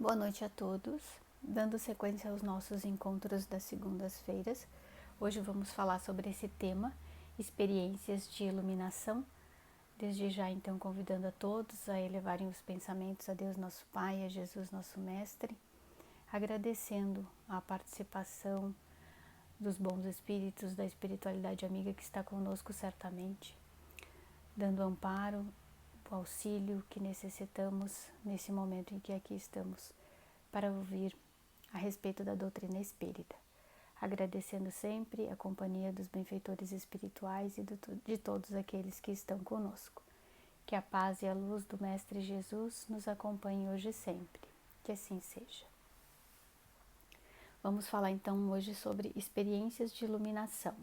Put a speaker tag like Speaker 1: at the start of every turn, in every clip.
Speaker 1: Boa noite a todos. Dando sequência aos nossos encontros das segundas-feiras, hoje vamos falar sobre esse tema, experiências de iluminação. Desde já, então, convidando a todos a elevarem os pensamentos a Deus nosso Pai, a Jesus nosso Mestre, agradecendo a participação dos bons espíritos, da espiritualidade amiga que está conosco certamente, dando amparo, o auxílio que necessitamos nesse momento em que aqui estamos para ouvir a respeito da doutrina espírita, agradecendo sempre a companhia dos benfeitores espirituais e de todos aqueles que estão conosco. Que a paz e a luz do Mestre Jesus nos acompanhem hoje e sempre. Que assim seja. Vamos falar então hoje sobre experiências de iluminação.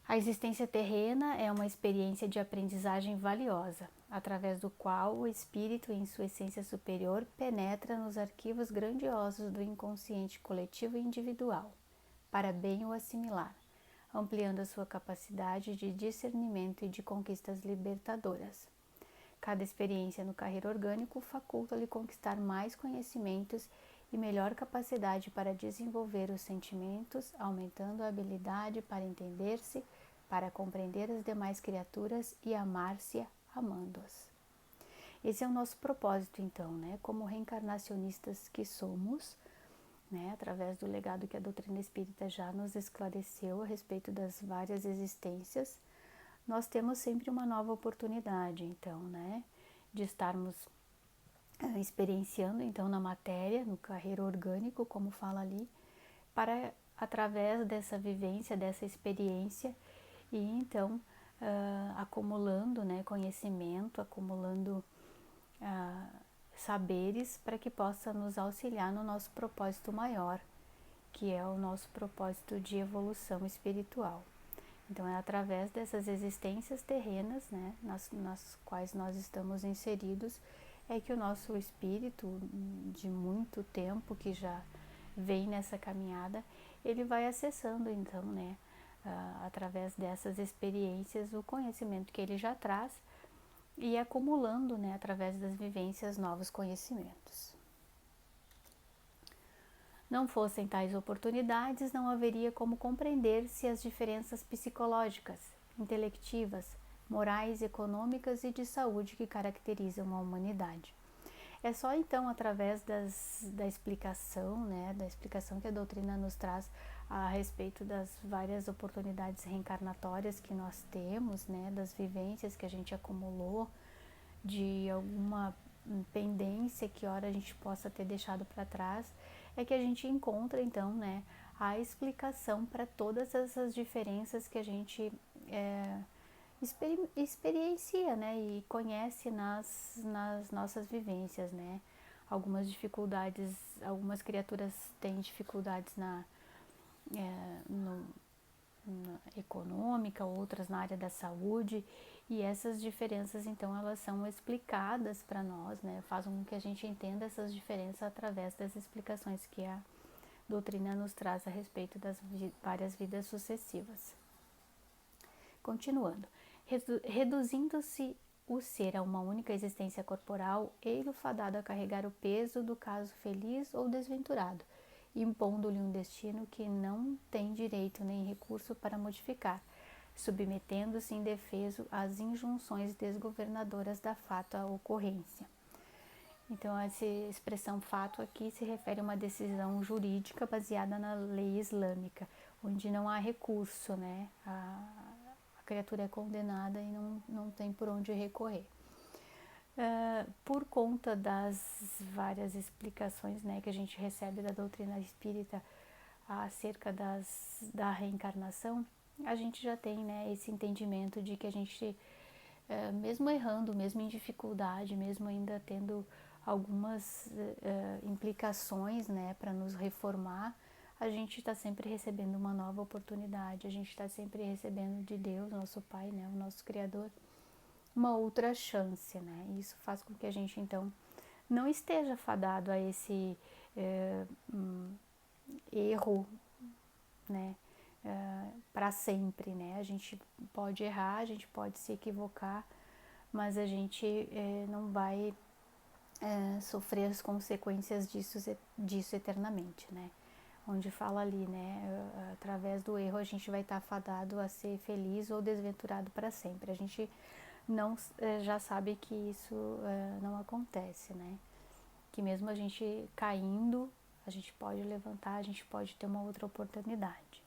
Speaker 1: A existência terrena é uma experiência de aprendizagem valiosa, através do qual o espírito, em sua essência superior, penetra nos arquivos grandiosos do inconsciente coletivo e individual, para bem o assimilar, ampliando a sua capacidade de discernimento e de conquistas libertadoras. Cada experiência no carreiro orgânico faculta-lhe conquistar mais conhecimentos e melhor capacidade para desenvolver os sentimentos, aumentando a habilidade para entender-se, para compreender as demais criaturas e amar-se amando-as. Esse é o nosso propósito, então, como reencarnacionistas que somos, através do legado que a doutrina espírita já nos esclareceu a respeito das várias existências, nós temos sempre uma nova oportunidade, então, de estarmos experienciando, então, na matéria, no carreiro orgânico, como fala ali, para, através dessa vivência, dessa experiência, e então acumulando conhecimento, acumulando saberes para que possa nos auxiliar no nosso propósito maior, que é o nosso propósito de evolução espiritual. Então é através dessas existências terrenas, nas quais nós estamos inseridos, é que o nosso espírito, de muito tempo que já vem nessa caminhada, ele vai acessando então, através dessas experiências, o conhecimento que ele já traz e acumulando, através das vivências, novos conhecimentos. Não fossem tais oportunidades, não haveria como compreender-se as diferenças psicológicas, intelectivas, morais, econômicas e de saúde que caracterizam a humanidade. É só então através da explicação, da explicação que a doutrina nos traz a respeito das várias oportunidades reencarnatórias que nós temos, das vivências que a gente acumulou, de alguma pendência que ora a gente possa ter deixado para trás, é que a gente encontra então, a explicação para todas essas diferenças que a gente experiencia, e conhece nas nossas vivências, Algumas dificuldades, algumas criaturas têm dificuldades na econômica, outras na área da saúde, e essas diferenças então elas são explicadas para nós, fazem com que a gente entenda essas diferenças através das explicações que a doutrina nos traz a respeito das várias vidas sucessivas. Continuando, reduzindo-se o ser a uma única existência corporal, ele fadado a carregar o peso do caso feliz ou desventurado, impondo-lhe um destino que não tem direito nem recurso para modificar, submetendo-se indefeso às injunções desgovernadoras da fata ocorrência. Então, essa expressão fato aqui se refere a uma decisão jurídica baseada na lei islâmica, onde não há recurso, a criatura é condenada e não tem por onde recorrer. Por conta das várias explicações que a gente recebe da doutrina espírita acerca da reencarnação, a gente já tem esse entendimento de que a gente, mesmo errando, mesmo em dificuldade, mesmo ainda tendo algumas implicações para nos reformar, a gente está sempre recebendo uma nova oportunidade, a gente está sempre recebendo de Deus, nosso Pai, o nosso Criador, uma outra chance, Isso faz com que a gente, então, não esteja fadado a esse erro, para sempre, A gente pode errar, a gente pode se equivocar, mas a gente não vai sofrer as consequências disso eternamente, né? Onde fala ali, né? Através do erro a gente vai estar fadado a ser feliz ou desventurado para sempre. A gente não já sabe que isso não acontece, né? Que mesmo a gente caindo, a gente pode levantar, a gente pode ter uma outra oportunidade.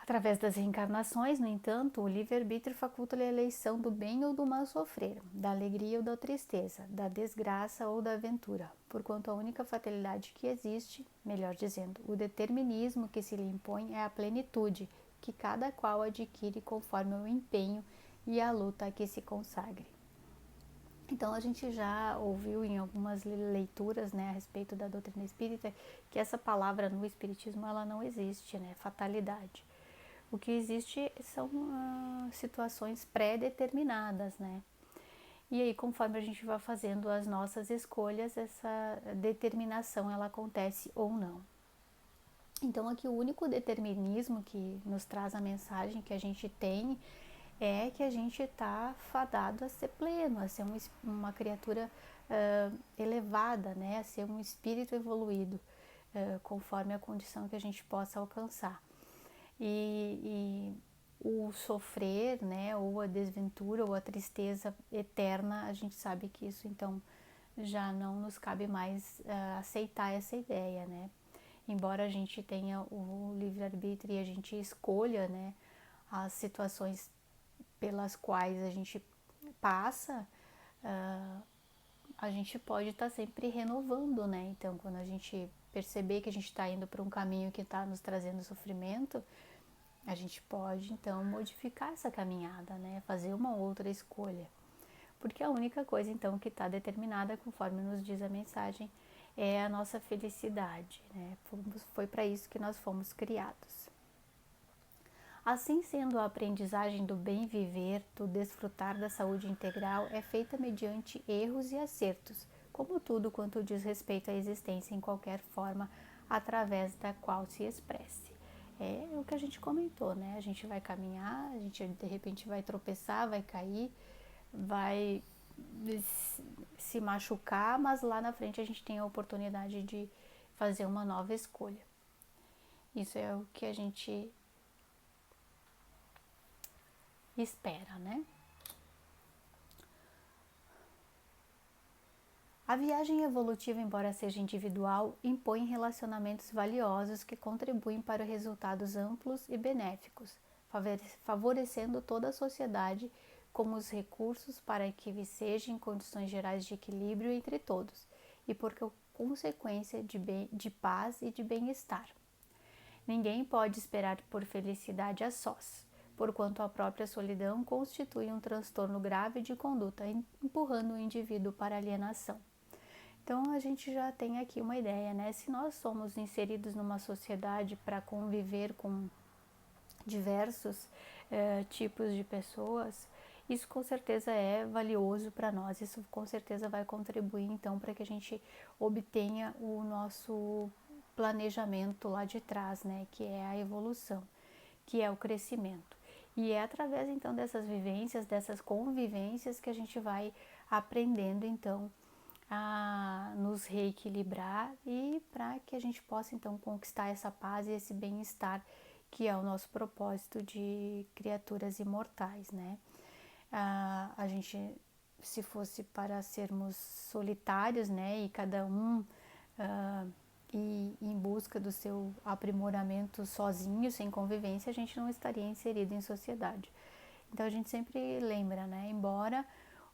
Speaker 1: Através das reencarnações, no entanto, o livre-arbítrio faculta-lhe a eleição do bem ou do mal sofrer, da alegria ou da tristeza, da desgraça ou da aventura, porquanto a única fatalidade que existe, melhor dizendo, o determinismo que se lhe impõe é a plenitude, que cada qual adquire conforme o empenho e a luta a que se consagre. Então a gente já ouviu em algumas leituras, né, a respeito da doutrina espírita, que essa palavra no espiritismo ela não existe, né, fatalidade. O que existe são situações pré-determinadas, né? E aí, conforme a gente vai fazendo as nossas escolhas, essa determinação ela acontece ou não. Então, aqui o único determinismo que nos traz a mensagem que a gente tem é que a gente está fadado a ser pleno, a ser uma criatura elevada, né? A ser um espírito evoluído, conforme a condição que a gente possa alcançar. E o sofrer, né, ou a desventura, ou a tristeza eterna, a gente sabe que isso então já não nos cabe mais aceitar essa ideia, né? Embora a gente tenha o livre-arbítrio e a gente escolha, né, as situações pelas quais a gente passa, a gente pode estar sempre renovando, né? Então, quando a gente perceber que a gente está indo para um caminho que está nos trazendo sofrimento, a gente pode, então, modificar essa caminhada, né? Fazer uma outra escolha. Porque a única coisa, então, que está determinada, conforme nos diz a mensagem, é a nossa felicidade, né? Foi para isso que nós fomos criados. Assim sendo, a aprendizagem do bem viver, do desfrutar da saúde integral, é feita mediante erros e acertos, como tudo quanto diz respeito à existência em qualquer forma, através da qual se expresse. É o que a gente comentou, né? A gente vai caminhar, a gente de repente vai tropeçar, vai cair, vai se machucar, mas lá na frente a gente tem a oportunidade de fazer uma nova escolha. Isso é o que a gente espera, né? A viagem evolutiva, embora seja individual, impõe relacionamentos valiosos que contribuem para resultados amplos e benéficos, favorecendo toda a sociedade com os recursos para que viceje em condições gerais de equilíbrio entre todos e por consequência de paz e de bem-estar. Ninguém pode esperar por felicidade a sós, porquanto a própria solidão constitui um transtorno grave de conduta, empurrando o indivíduo para a alienação. Então a gente já tem aqui uma ideia, né? Se nós somos inseridos numa sociedade para conviver com diversos tipos de pessoas, isso com certeza é valioso para nós, isso com certeza vai contribuir então para que a gente obtenha o nosso planejamento lá de trás, né? Que é a evolução, que é o crescimento. E é através então dessas vivências, dessas convivências que a gente vai aprendendo então a nos reequilibrar e para que a gente possa então conquistar essa paz e esse bem-estar que é o nosso propósito de criaturas imortais, né? A gente, se fosse para sermos solitários, né, e cada um e em busca do seu aprimoramento sozinho, sem convivência, a gente não estaria inserido em sociedade. Então a gente sempre lembra, né, embora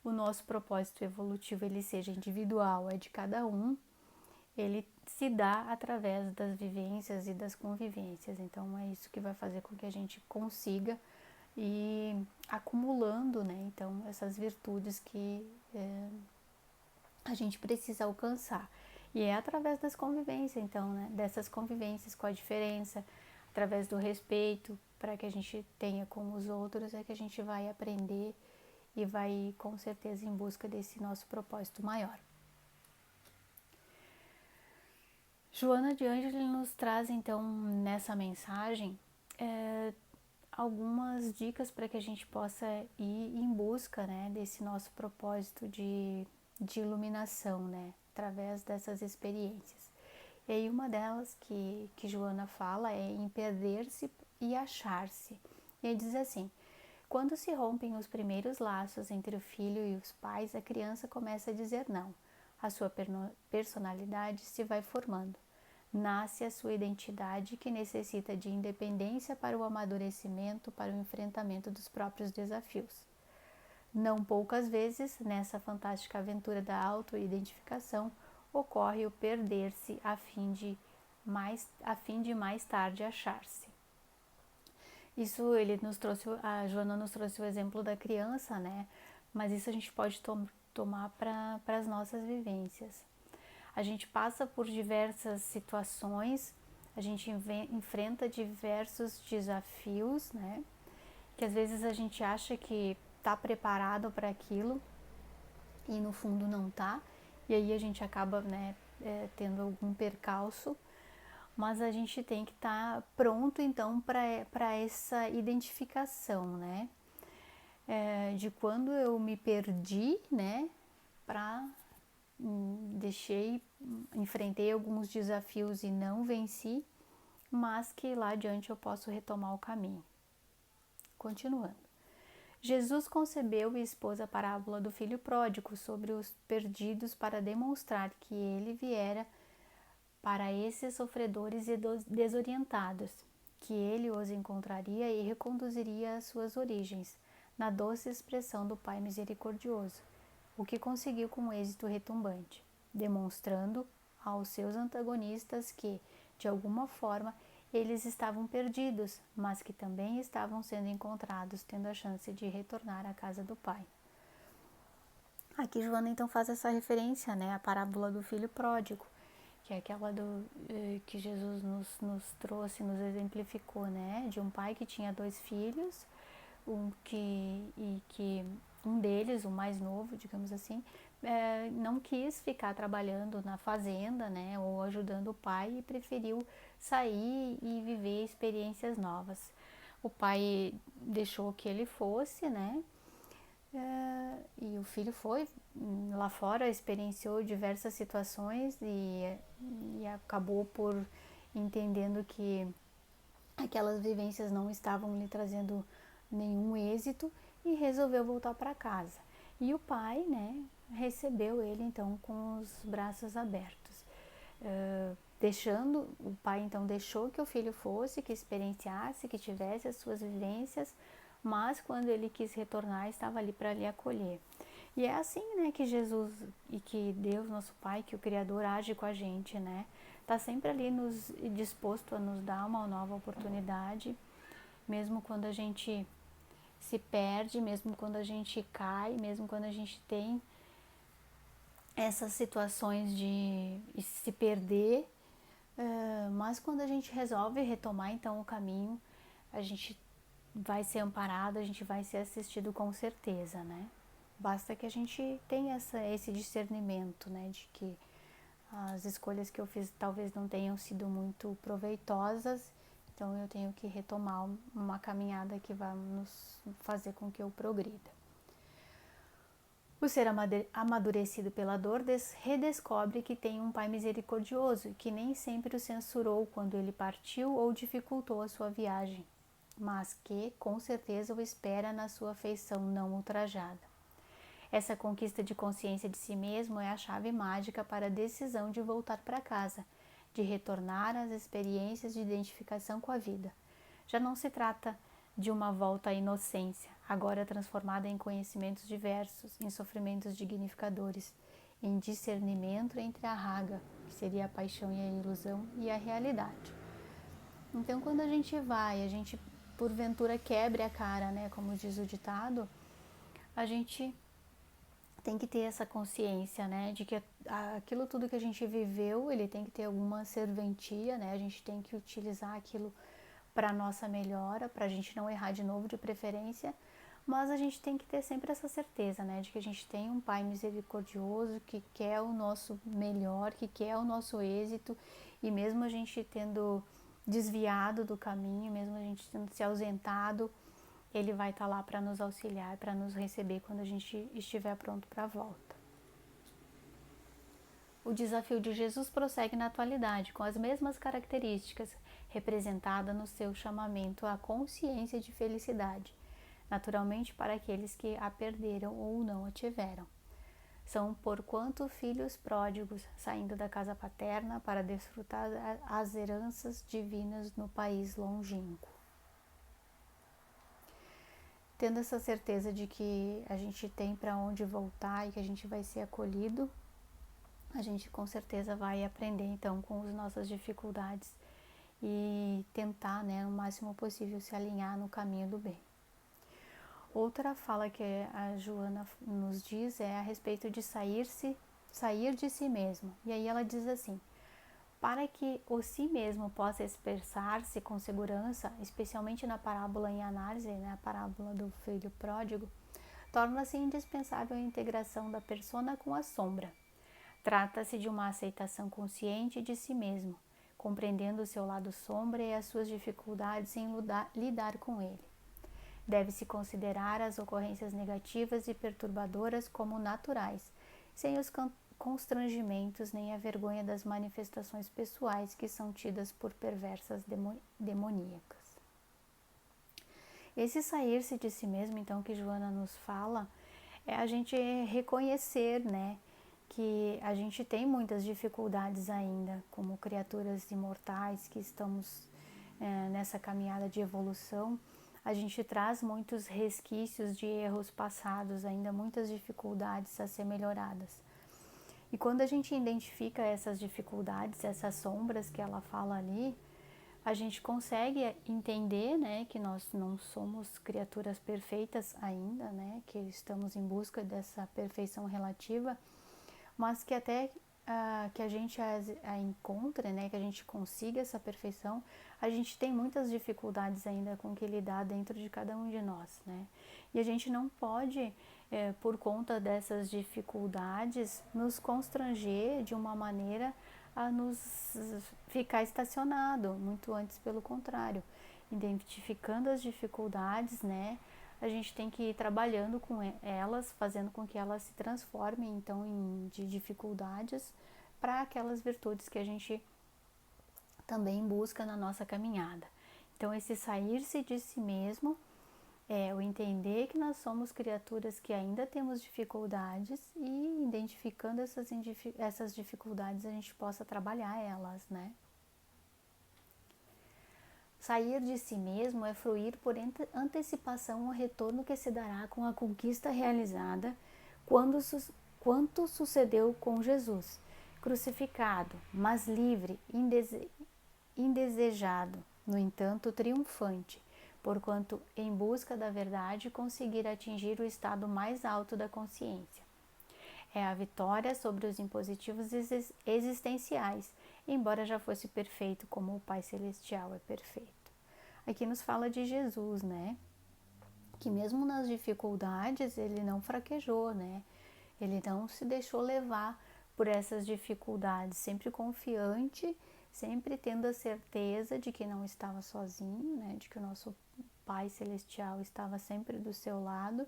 Speaker 1: o nosso propósito evolutivo ele seja individual, é de cada um, ele se dá através das vivências e das convivências. Então é isso que vai fazer com que a gente consiga ir acumulando, né, então essas virtudes que a gente precisa alcançar. E é através das convivências, então, né, dessas convivências com a diferença, através do respeito para que a gente tenha com os outros, é que a gente vai aprender e vai com certeza em busca desse nosso propósito maior. Joana de Ângeles nos traz então nessa mensagem algumas dicas para que a gente possa ir em busca, né, desse nosso propósito de iluminação, né, através dessas experiências. E aí uma delas que Joana fala é em perder-se e achar-se. E ele diz assim: quando se rompem os primeiros laços entre o filho e os pais, a criança começa a dizer não. A sua personalidade se vai formando. Nasce a sua identidade, que necessita de independência para o amadurecimento, para o enfrentamento dos próprios desafios. Não poucas vezes, nessa fantástica aventura da autoidentificação, ocorre o perder-se a fim de mais tarde achar-se. Isso ele nos trouxe, a Joana nos trouxe o exemplo da criança, né? Mas isso a gente pode tomar para as nossas vivências. A gente passa por diversas situações, a gente enfrenta diversos desafios, né? Que às vezes a gente acha que está preparado para aquilo e no fundo não está, e aí a gente acaba, né, tendo algum percalço, mas a gente tem que estar pronto então para essa identificação, né? De quando eu me perdi, né, para enfrentei alguns desafios e não venci, mas que lá adiante eu posso retomar o caminho. Continuando. Jesus concebeu e expôs a parábola do filho pródigo sobre os perdidos para demonstrar que ele viera para esses sofredores e desorientados, que ele os encontraria e reconduziria às suas origens, na doce expressão do Pai misericordioso, o que conseguiu com êxito retumbante, demonstrando aos seus antagonistas que, de alguma forma, eles estavam perdidos, mas que também estavam sendo encontrados, tendo a chance de retornar à casa do Pai. Aqui Joana então faz essa referência, né, à parábola do filho pródigo, que é aquela que Jesus nos trouxe, nos exemplificou, né, de um pai que tinha 2 filhos, que um deles, o mais novo, digamos assim, não quis ficar trabalhando na fazenda, né, ou ajudando o pai e preferiu sair e viver experiências novas. O pai deixou que ele fosse, né, e o filho foi lá fora, experienciou diversas situações e acabou por entendendo que aquelas vivências não estavam lhe trazendo nenhum êxito e resolveu voltar para casa. E o pai, né, recebeu ele então com os braços abertos. O pai então deixou que o filho fosse, que experienciasse, que tivesse as suas vivências, mas quando ele quis retornar, estava ali para lhe acolher. E é assim, né, que Jesus e que Deus, nosso Pai, que o Criador age com a gente, né? Tá sempre ali disposto a nos dar uma nova oportunidade, mesmo quando a gente se perde, mesmo quando a gente cai, mesmo quando a gente tem essas situações de se perder, mas quando a gente resolve retomar então o caminho, a gente vai ser amparado, a gente vai ser assistido com certeza, né? Basta que a gente tenha esse discernimento, né, de que as escolhas que eu fiz talvez não tenham sido muito proveitosas, então eu tenho que retomar uma caminhada que vai nos fazer com que eu progrida. O ser amadurecido pela dor redescobre que tem um Pai misericordioso, que nem sempre o censurou quando ele partiu ou dificultou a sua viagem, mas que, com certeza, o espera na sua afeição não ultrajada. Essa conquista de consciência de si mesmo é a chave mágica para a decisão de voltar para casa, de retornar às experiências de identificação com a vida. Já não se trata de uma volta à inocência, agora transformada em conhecimentos diversos, em sofrimentos dignificadores, em discernimento entre a raga, que seria a paixão e a ilusão, e a realidade. Então, quando a gente porventura quebre a cara, né, como diz o ditado, a gente tem que ter essa consciência, né, de que aquilo tudo que a gente viveu, ele tem que ter alguma serventia, né, a gente tem que utilizar aquilo para nossa melhora, para a gente não errar de novo de preferência, mas a gente tem que ter sempre essa certeza, né, de que a gente tem um Pai misericordioso que quer o nosso melhor, que quer o nosso êxito, e mesmo a gente tendo desviado do caminho, mesmo a gente tendo se ausentado, Ele vai estar lá para nos auxiliar, para nos receber quando a gente estiver pronto para a volta. O desafio de Jesus prossegue na atualidade, com as mesmas características, representada no seu chamamento à consciência de felicidade, naturalmente para aqueles que a perderam ou não a tiveram. São porquanto filhos pródigos, saindo da casa paterna para desfrutar as heranças divinas no país longínquo. Tendo essa certeza de que a gente tem para onde voltar e que a gente vai ser acolhido, a gente com certeza vai aprender então com as nossas dificuldades e tentar, né, o máximo possível se alinhar no caminho do bem. Outra fala que a Joana nos diz é a respeito de sair de si mesmo. E aí ela diz assim: para que o si mesmo possa expressar-se com segurança, especialmente na parábola em análise, né, a parábola do filho pródigo, torna-se indispensável a integração da persona com a sombra. Trata-se de uma aceitação consciente de si mesmo, compreendendo o seu lado sombra e as suas dificuldades em lidar com ele. Deve-se considerar as ocorrências negativas e perturbadoras como naturais, sem os constrangimentos nem a vergonha das manifestações pessoais que são tidas por perversas demoníacas. Esse sair-se de si mesmo, então, que Joana nos fala, é a gente reconhecer, né, que a gente tem muitas dificuldades ainda, como criaturas imortais que estamos nessa caminhada de evolução. A gente traz muitos resquícios de erros passados, ainda muitas dificuldades a ser melhoradas. E quando a gente identifica essas dificuldades, essas sombras que ela fala ali, a gente consegue entender, né, que nós não somos criaturas perfeitas ainda, né, que estamos em busca dessa perfeição relativa, mas que até que a gente a encontre, né, que a gente consiga essa perfeição, a gente tem muitas dificuldades ainda com que lidar dentro de cada um de nós, né? E a gente não pode, por conta dessas dificuldades, nos constranger de uma maneira a nos ficar estacionado, muito antes pelo contrário, identificando as dificuldades, né? A gente tem que ir trabalhando com elas, fazendo com que elas se transformem, então, de dificuldades para aquelas virtudes que a gente também busca na nossa caminhada. Então, esse sair-se de si mesmo é o entender que nós somos criaturas que ainda temos dificuldades e, identificando essas dificuldades, a gente possa trabalhar elas, né? Sair de si mesmo é fruir por antecipação o retorno que se dará com a conquista realizada quanto sucedeu com Jesus, crucificado, mas livre, indesejado, no entanto triunfante, porquanto em busca da verdade conseguir atingir o estado mais alto da consciência. É a vitória sobre os impositivos existenciais, embora já fosse perfeito como o Pai Celestial é perfeito. Aqui nos fala de Jesus, né? Que mesmo nas dificuldades ele não fraquejou, né? Ele não se deixou levar por essas dificuldades, sempre confiante, sempre tendo a certeza de que não estava sozinho, né? De que o nosso Pai Celestial estava sempre do seu lado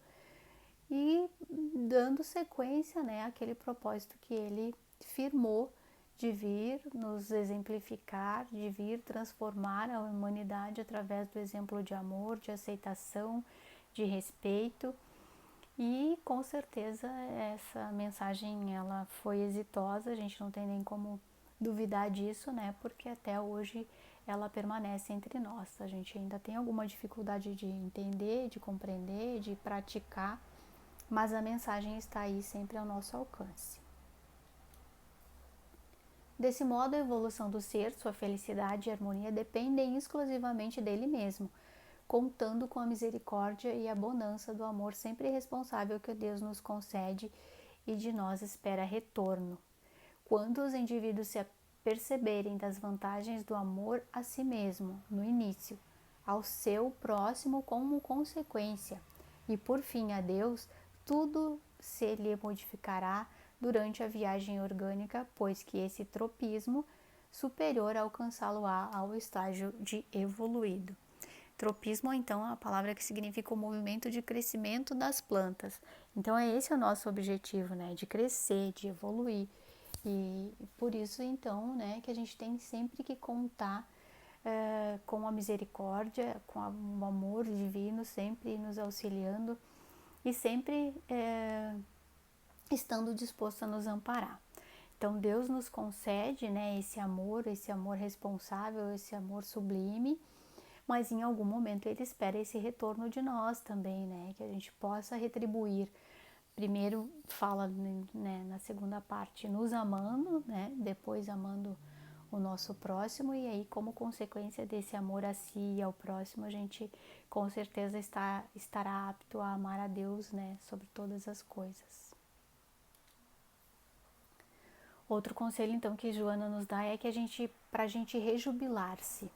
Speaker 1: e dando sequência, né, àquele propósito que ele firmou de vir nos exemplificar, de vir transformar a humanidade através do exemplo de amor, de aceitação, de respeito. E com certeza essa mensagem ela foi exitosa, a gente não tem nem como duvidar disso, né? Porque até hoje ela permanece entre nós. A gente ainda tem alguma dificuldade de entender, de compreender, de praticar, mas a mensagem está aí sempre ao nosso alcance. Desse modo, a evolução do ser, sua felicidade e harmonia dependem exclusivamente dele mesmo, contando com a misericórdia e a bonança do amor sempre responsável que Deus nos concede e de nós espera retorno. Quando os indivíduos se aperceberem das vantagens do amor a si mesmo, no início, ao seu próximo como consequência, e por fim a Deus, tudo se lhe modificará durante a viagem orgânica, pois que esse tropismo superior a alcançá-lo ao estágio de evoluído. Tropismo, então, é a palavra que significa o movimento de crescimento das plantas. Então, esse é o nosso objetivo, né? De crescer, de evoluir. E por isso, então, né, que a gente tem sempre que contar com a misericórdia, com o amor divino, sempre nos auxiliando e sempre estando disposto a nos amparar. Então Deus nos concede, né, esse amor responsável, esse amor sublime, mas em algum momento Ele espera esse retorno de nós também, né, que a gente possa retribuir. Primeiro fala, né, na segunda parte, nos amando, né, depois amando o nosso próximo, e aí como consequência desse amor a si e ao próximo, a gente com certeza estará apto a amar a Deus, né, sobre todas as coisas. Outro conselho, então, que Joana nos dá é que para a gente rejubilar-se.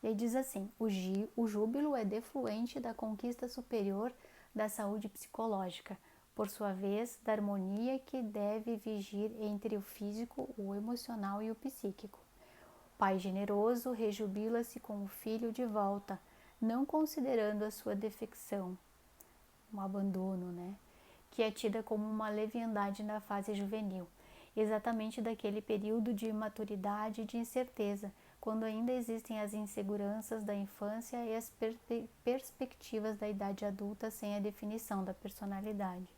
Speaker 1: E aí diz assim: o júbilo é defluente da conquista superior da saúde psicológica, por sua vez, da harmonia que deve vigir entre o físico, o emocional e o psíquico. O pai generoso rejubila-se com o filho de volta, não considerando a sua defecção, um abandono, né? Que é tida como uma leviandade na fase juvenil, exatamente daquele período de imaturidade e de incerteza, quando ainda existem as inseguranças da infância e as perspectivas da idade adulta sem a definição da personalidade.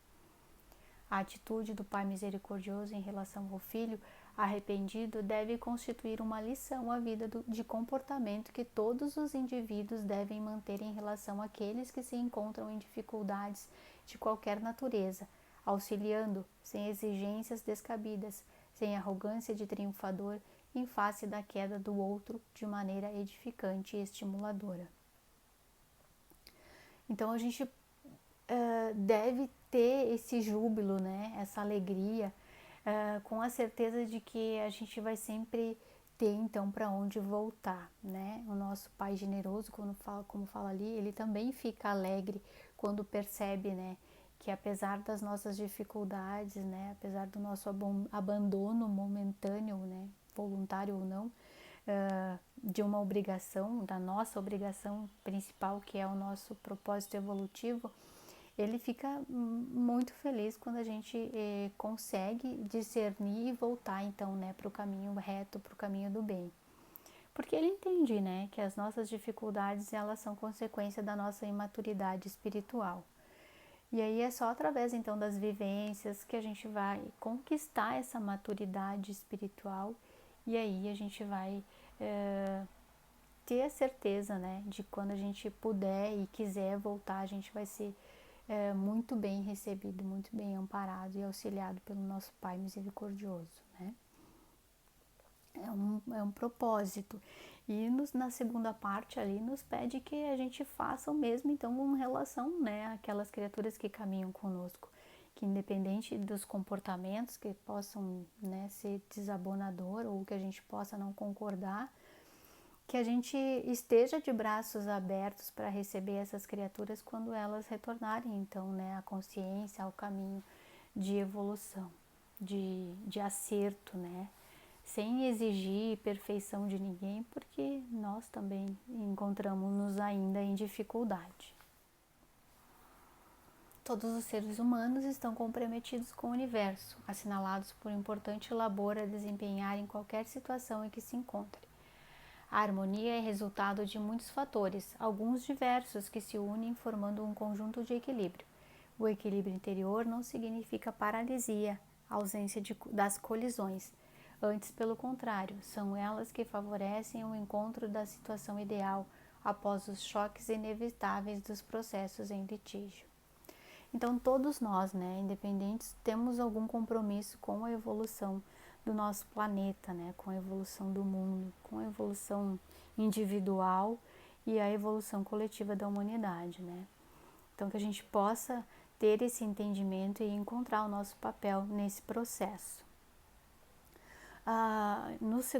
Speaker 1: A atitude do pai misericordioso em relação ao filho arrependido deve constituir uma lição à vida de comportamento que todos os indivíduos devem manter em relação àqueles que se encontram em dificuldades de qualquer natureza, auxiliando, sem exigências descabidas, sem arrogância de triunfador, em face da queda do outro, de maneira edificante e estimuladora. Então a gente deve ter esse júbilo, né? Essa alegria, com a certeza de que a gente vai sempre ter então para onde voltar, né? O nosso Pai generoso, como fala ali, ele também fica alegre quando percebe, né, que apesar das nossas dificuldades, né, apesar do nosso abandono momentâneo, né, voluntário ou não, de uma obrigação, da nossa obrigação principal, que é o nosso propósito evolutivo, ele fica muito feliz quando a gente consegue discernir e voltar então, né, para o caminho reto, para o caminho do bem. Porque ele entende, né, que as nossas dificuldades, elas são consequência da nossa imaturidade espiritual. E aí é só através então das vivências que a gente vai conquistar essa maturidade espiritual, e aí a gente vai ter a certeza, né, de quando a gente puder e quiser voltar, a gente vai ser muito bem recebido, muito bem amparado e auxiliado pelo nosso Pai misericordioso, né? É um propósito. E na segunda parte ali nos pede que a gente faça o mesmo, então, com relação, né, àquelas criaturas que caminham conosco, que independente dos comportamentos que possam, né, ser desabonador ou que a gente possa não concordar, que a gente esteja de braços abertos para receber essas criaturas quando elas retornarem, então, né, à consciência, ao caminho de evolução, de acerto, né, sem exigir perfeição de ninguém, porque nós também encontramos-nos ainda em dificuldade. Todos os seres humanos estão comprometidos com o universo, assinalados por um importante labor a desempenhar em qualquer situação em que se encontre. A harmonia é resultado de muitos fatores, alguns diversos, que se unem formando um conjunto de equilíbrio. O equilíbrio interior não significa paralisia, ausência das colisões. Antes, pelo contrário, são elas que favorecem o encontro da situação ideal após os choques inevitáveis dos processos em litígio. Então, todos nós, né, independentes, temos algum compromisso com a evolução do nosso planeta, né, com a evolução do mundo, com a evolução individual e a evolução coletiva da humanidade, né? Então, que a gente possa ter esse entendimento e encontrar o nosso papel nesse processo.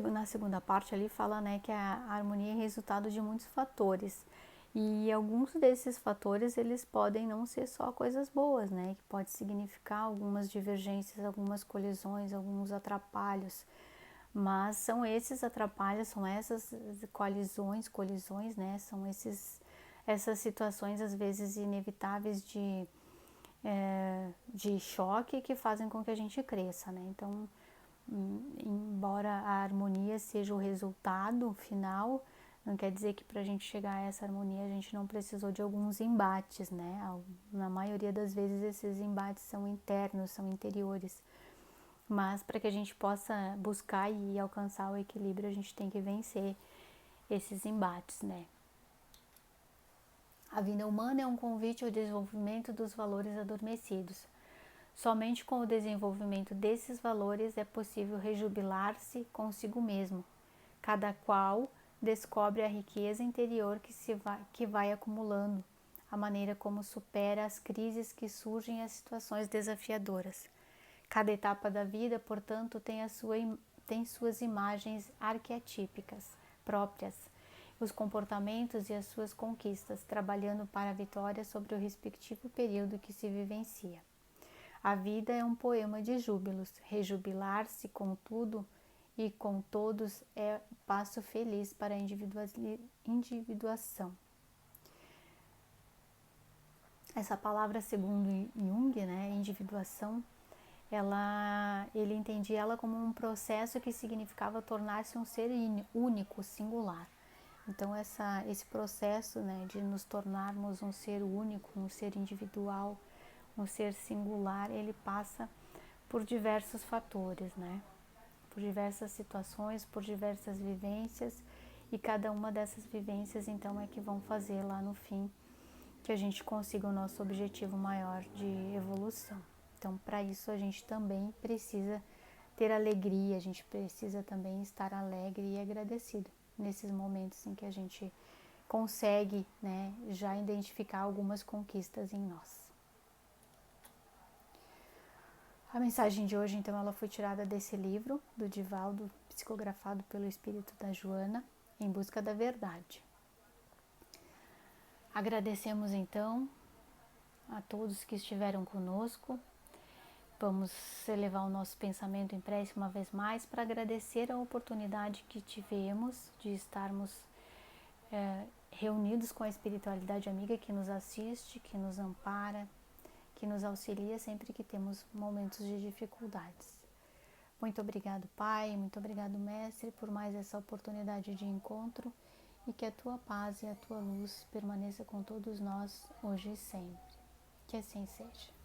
Speaker 1: Na segunda parte ali fala, né, que a harmonia é resultado de muitos fatores, e alguns desses fatores eles podem não ser só coisas boas, né, que pode significar algumas divergências, algumas colisões, alguns atrapalhos, Mas são esses atrapalhos, são essas colisões, né? São essas situações às vezes inevitáveis de choque que fazem com que a gente cresça, né? Então, embora a harmonia seja o resultado final, não quer dizer que para a gente chegar a essa harmonia a gente não precisou de alguns embates, né? Na maioria das vezes esses embates são internos, são interiores. Mas para que a gente possa buscar e alcançar o equilíbrio, a gente tem que vencer esses embates, né? A vida humana é um convite ao desenvolvimento dos valores adormecidos. Somente com o desenvolvimento desses valores é possível rejubilar-se consigo mesmo. Cada qual descobre a riqueza interior que vai acumulando, a maneira como supera as crises que surgem e as situações desafiadoras. Cada etapa da vida, portanto, tem suas imagens arquetípicas próprias, os comportamentos e as suas conquistas, trabalhando para a vitória sobre o respectivo período que se vivencia. A vida é um poema de júbilos. Rejubilar-se com tudo e com todos é passo feliz para a individuação. Essa palavra, segundo Jung, né, individuação, ele entendia ela como um processo que significava tornar-se um ser único, singular. Então esse processo, né, de nos tornarmos um ser único, um ser individual, um ser singular, ele passa por diversos fatores, né? Por diversas situações, por diversas vivências, e cada uma dessas vivências então é que vão fazer lá no fim que a gente consiga o nosso objetivo maior de evolução. Então, para isso a gente também precisa ter alegria, a gente precisa também estar alegre e agradecido nesses momentos em que a gente consegue, né, já identificar algumas conquistas em nós. A mensagem de hoje, então, ela foi tirada desse livro do Divaldo, psicografado pelo espírito da Joana, Em Busca da Verdade. Agradecemos, então, a todos que estiveram conosco. Vamos elevar o nosso pensamento em prece uma vez mais para agradecer a oportunidade que tivemos de estarmos reunidos com a espiritualidade amiga que nos assiste, que nos ampara, que nos auxilia sempre que temos momentos de dificuldades. Muito obrigado, Pai, muito obrigado, Mestre, por mais essa oportunidade de encontro, e que a Tua paz e a Tua luz permaneça com todos nós, hoje e sempre. Que assim seja.